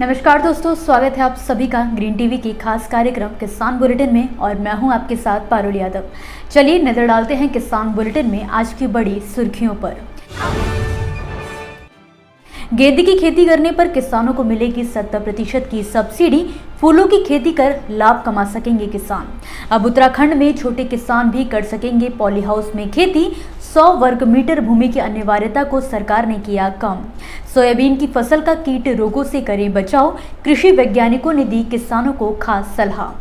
नमस्कार दोस्तों, स्वागत है आप सभी का ग्रीन टीवी की खास कार्यक्रम किसान बुलेटिन में और मैं हूं आपके साथ पारुल यादव। चलिए नजर डालते हैं किसान बुलेटिन में आज की बड़ी सुर्खियों पर। गेंदे की खेती करने पर किसानों को मिलेगी 70% की सब्सिडी। फूलों की खेती कर लाभ कमा सकेंगे किसान। अब उत्तराखंड में छोटे किसान भी कर सकेंगे पॉली हाउस में खेती। 100 वर्ग मीटर भूमि की अनिवार्यता को सरकार ने किया कम। सोयाबीन की फसल का कीट रोगों से करें बचाव। कृषि वैज्ञानिकों ने दी किसानों को खास सलाह।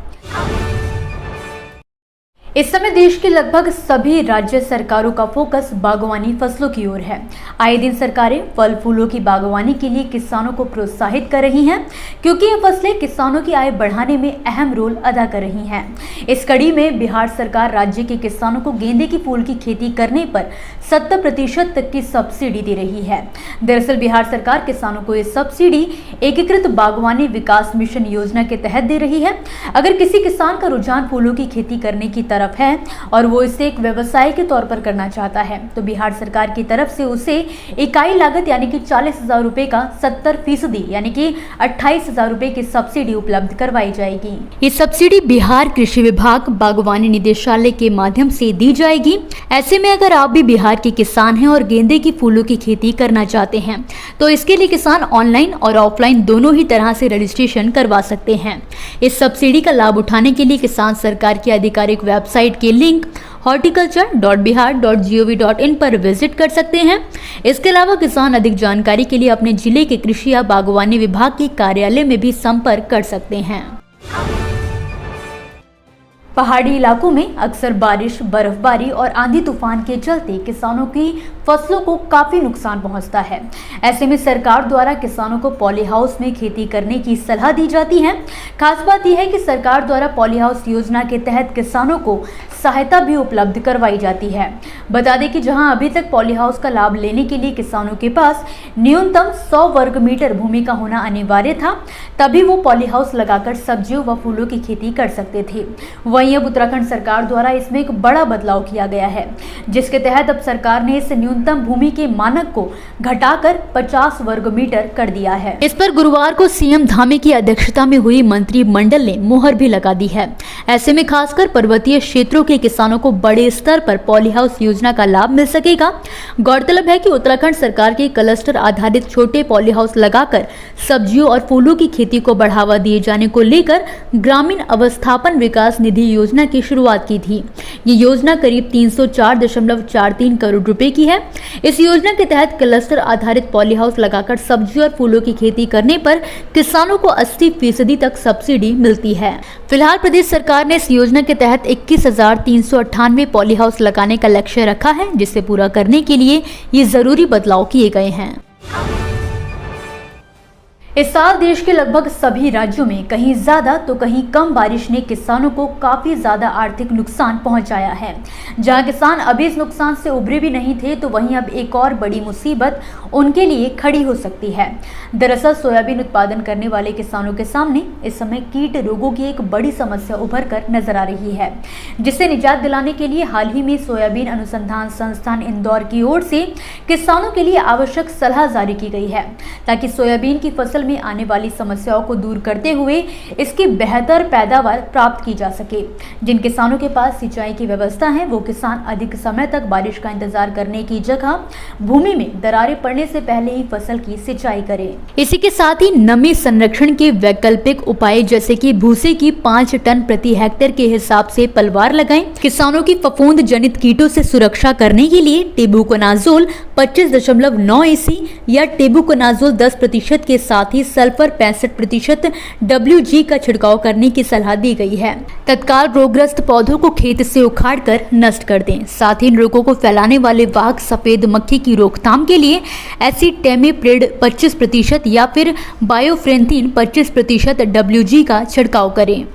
इस समय देश के लगभग सभी राज्य सरकारों का फोकस बागवानी फसलों की ओर है। आए दिन सरकारें फल फूलों की बागवानी के लिए किसानों को प्रोत्साहित कर रही हैं, क्योंकि ये फसलें किसानों की आय बढ़ाने में अहम रोल अदा कर रही हैं। इस कड़ी में बिहार सरकार राज्य के किसानों को गेंदे की फूल की खेती करने पर 70% तक की सब्सिडी दे रही है। दरअसल बिहार सरकार किसानों को ये सब्सिडी एकीकृत बागवानी विकास मिशन योजना के तहत दे रही है। अगर किसी किसान का रुझान फूलों की खेती करने की तरफ है और वो इसे एक व्यवसाय के तौर पर करना चाहता है, तो बिहार सरकार की तरफ से उसे इकाई लागत यानी कि 40,000 रुपए का 70% यानी कि 28,000 रुपए की सब्सिडी उपलब्ध करवाई जाएगी। ये सब्सिडी बिहार कृषि विभाग बागवानी निदेशालय के माध्यम से दी जाएगी। ऐसे में अगर आप भी बिहार के किसान हैं और गेंदे की फूलों की खेती करना चाहते हैं, तो इसके लिए किसान ऑनलाइन और ऑफलाइन दोनों ही तरह से रजिस्ट्रेशन करवा सकते हैं। इस सब्सिडी का लाभ उठाने के लिए किसान सरकार की आधिकारिक वेबसाइट के लिंक horticulture.bihar.gov.in पर विजिट कर सकते हैं। इसके अलावा किसान अधिक जानकारी के लिए अपने जिले के कृषि या बागवानी विभाग के कार्यालय में भी संपर्क कर सकते हैं। पहाड़ी इलाकों में अक्सर बारिश, बर्फबारी और आंधी तूफान के चलते किसानों की फसलों को काफी नुकसान पहुंचता है। ऐसे में सरकार द्वारा किसानों को पॉली हाउस में खेती करने की सलाह दी जाती है। खास बात यह है कि सरकार द्वारा पॉली हाउस योजना के तहत किसानों को सहायता भी उपलब्ध करवाई जाती है। बता दें कि जहां अभी तक पॉली हाउस का लाभ लेने के लिए किसानों के पास न्यूनतम 100 वर्ग मीटर भूमि का होना अनिवार्य था, तभी वो पॉली हाउस लगाकर सब्जियों व फूलों की खेती कर सकते थे। वहीं अब उत्तराखंड सरकार द्वारा इसमें एक बड़ा बदलाव किया गया है, जिसके तहत अब सरकार ने इस न्यूनतम भूमि के मानक को घटाकर 50 वर्ग मीटर कर दिया है। इस पर गुरुवार को सीएम धामी की अध्यक्षता में हुई मंत्रिमंडल ने मुहर भी लगा दी है। ऐसे में खासकर पर्वतीय क्षेत्रों के किसानों को बड़े स्तर पर पॉली हाउस योजना का लाभ मिल सकेगा। गौरतलब है कि उत्तराखंड सरकार के क्लस्टर आधारित छोटे पॉली हाउस लगाकर सब्जियों और फूलों की खेती को बढ़ावा दिए जाने को लेकर ग्रामीण अवस्थापन विकास निधि योजना की शुरुआत की थी। ये योजना करीब 304.43 करोड़ रुपए की है। इस योजना के तहत क्लस्टर आधारित पॉली हाउस लगाकर सब्जी और फूलों की खेती करने पर किसानों को 80% तक सब्सिडी मिलती है। फिलहाल प्रदेश सरकार ने इस योजना के तहत 21,398 पॉली हाउस लगाने का लक्ष्य रखा है, जिसे पूरा करने के लिए ये जरूरी बदलाव किए गए हैं। इस साल देश के लगभग सभी राज्यों में कहीं ज्यादा तो कहीं कम बारिश ने किसानों को काफी ज्यादा आर्थिक नुकसान पहुंचाया है। जहां किसान अभी इस नुकसान से उभरे भी नहीं थे, तो वहीं अब एक और बड़ी मुसीबत उनके लिए खड़ी हो सकती है। दरअसल सोयाबीन उत्पादन करने वाले किसानों के सामने इस समय कीट रोगों की एक बड़ी समस्या उभर कर नजर आ रही है, जिससे निजात दिलाने के लिए हाल ही में सोयाबीन अनुसंधान संस्थान इंदौर की ओर से किसानों के लिए आवश्यक सलाह जारी की गई है, ताकि सोयाबीन की फसल में आने वाली समस्याओं को दूर करते हुए इसकी बेहतर पैदावार प्राप्त की जा सके। जिन किसानों के पास सिंचाई की व्यवस्था है, वो किसान अधिक समय तक बारिश का इंतजार करने की जगह भूमि में दरारें पड़ने से पहले ही फसल की सिंचाई करें। इसी के साथ ही नमी संरक्षण के वैकल्पिक उपाय जैसे कि भूसे की 5 टन प्रति हेक्टेयर के हिसाब से पलवार लगाएं। किसानों की फफूंद जनित कीटों से सुरक्षा करने के लिए टेबुकोनाजोल 25.9 EC या टेबुकोनाजोल 10% के साथ ही सल्फर 65% WG का छिड़काव करने की सलाह दी गई है। तत्काल रोगग्रस्त पौधों को खेत से उखाड़कर नष्ट कर दें। साथ ही इन रोगों को फैलाने वाले वाहक सफेद मक्खी की रोकथाम के लिए एसिटेमिप्रिड 25% या फिर बायोफ्रेंथिन 25% WG का छिड़काव करें।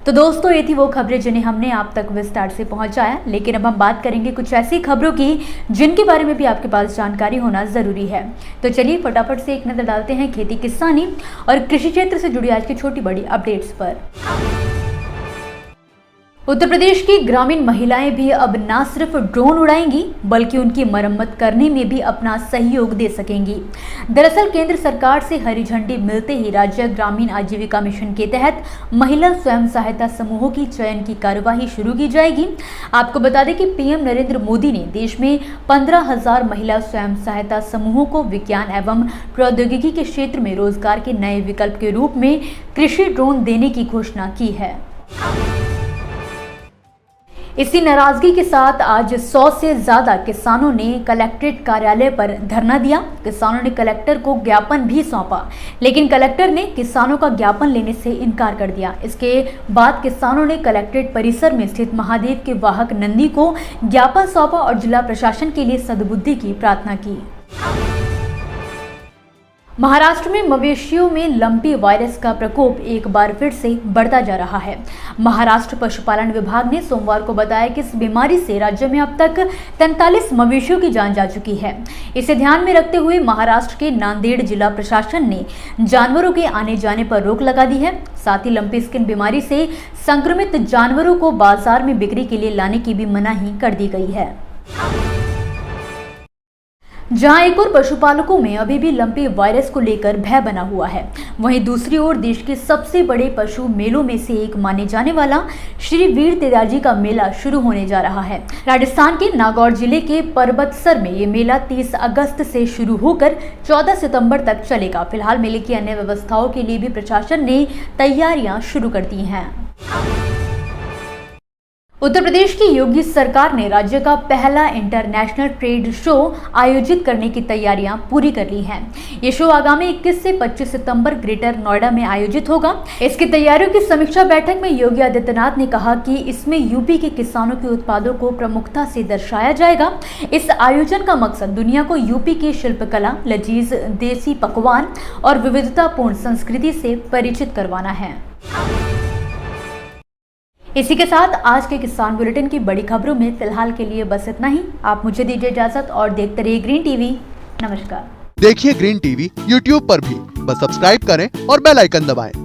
तो दोस्तों, ये थी वो खबरें जिन्हें हमने आप तक विस्तार से पहुंचाया, लेकिन अब हम बात करेंगे कुछ ऐसी खबरों की जिनके बारे में भी आपके पास जानकारी होना जरूरी है। तो चलिए फटाफट से एक नजर डालते हैं खेती किसानी और कृषि क्षेत्र से जुड़ी आज की छोटी बड़ी अपडेट्स पर। उत्तर प्रदेश की ग्रामीण महिलाएं भी अब न सिर्फ ड्रोन उड़ाएंगी बल्कि उनकी मरम्मत करने में भी अपना सहयोग दे सकेंगी। दरअसल केंद्र सरकार से हरी झंडी मिलते ही राज्य ग्रामीण आजीविका मिशन के तहत महिला स्वयं सहायता समूहों की चयन की कार्यवाही शुरू की जाएगी। आपको बता दें कि पीएम नरेंद्र मोदी ने देश में 15,000 महिला स्वयं सहायता समूहों को विज्ञान एवं प्रौद्योगिकी के क्षेत्र में रोजगार के नए विकल्प के रूप में कृषि ड्रोन देने की घोषणा की है। इसी नाराजगी के साथ आज 100 से ज्यादा किसानों ने कलेक्ट्रेट कार्यालय पर धरना दिया। किसानों ने कलेक्टर को ज्ञापन भी सौंपा, लेकिन कलेक्टर ने किसानों का ज्ञापन लेने से इनकार कर दिया। इसके बाद किसानों ने कलेक्ट्रेट परिसर में स्थित महादेव के वाहक नंदी को ज्ञापन सौंपा और जिला प्रशासन के लिए सद्बुद्धि की प्रार्थना की। महाराष्ट्र में मवेशियों में लंपी वायरस का प्रकोप एक बार फिर से बढ़ता जा रहा है। महाराष्ट्र पशुपालन विभाग ने सोमवार को बताया कि इस बीमारी से राज्य में अब तक 43 मवेशियों की जान जा चुकी है। इसे ध्यान में रखते हुए महाराष्ट्र के नांदेड़ जिला प्रशासन ने जानवरों के आने जाने पर रोक लगा दी है। साथ ही लंपी स्किन बीमारी से संक्रमित जानवरों को बाजार में बिक्री के लिए लाने की भी मनाही कर दी गई है। जहां एक और पशुपालकों में अभी भी लंपी वायरस को लेकर भय बना हुआ है, वहीं दूसरी ओर देश के सबसे बड़े पशु मेलों में से एक माने जाने वाला श्री वीर तेजाजी का मेला शुरू होने जा रहा है। राजस्थान के नागौर जिले के परबतसर में ये मेला 30 अगस्त से शुरू होकर 14 सितंबर तक चलेगा। फिलहाल मेले की अन्य व्यवस्थाओं के लिए भी प्रशासन ने तैयारियां शुरू कर दी हैं। उत्तर प्रदेश की योगी सरकार ने राज्य का पहला इंटरनेशनल ट्रेड शो आयोजित करने की तैयारियां पूरी कर ली हैं। ये शो आगामी 21 से 25 सितंबर ग्रेटर नोएडा में आयोजित होगा। इसकी तैयारियों की समीक्षा बैठक में योगी आदित्यनाथ ने कहा कि इसमें यूपी के किसानों के उत्पादों को प्रमुखता से दर्शाया जाएगा। इस आयोजन का मकसद दुनिया को यूपी की शिल्पकला, लजीज देसी पकवान और विविधतापूर्ण संस्कृति से परिचित करवाना है। इसी के साथ आज के किसान बुलेटिन की बड़ी खबरों में फिलहाल के लिए बस इतना ही। आप मुझे दीजिए इजाजत और देखते रहिए ग्रीन टीवी। नमस्कार। देखिए ग्रीन टीवी यूट्यूब पर भी, बस सब्सक्राइब करें और बेल आइकन दबाएं।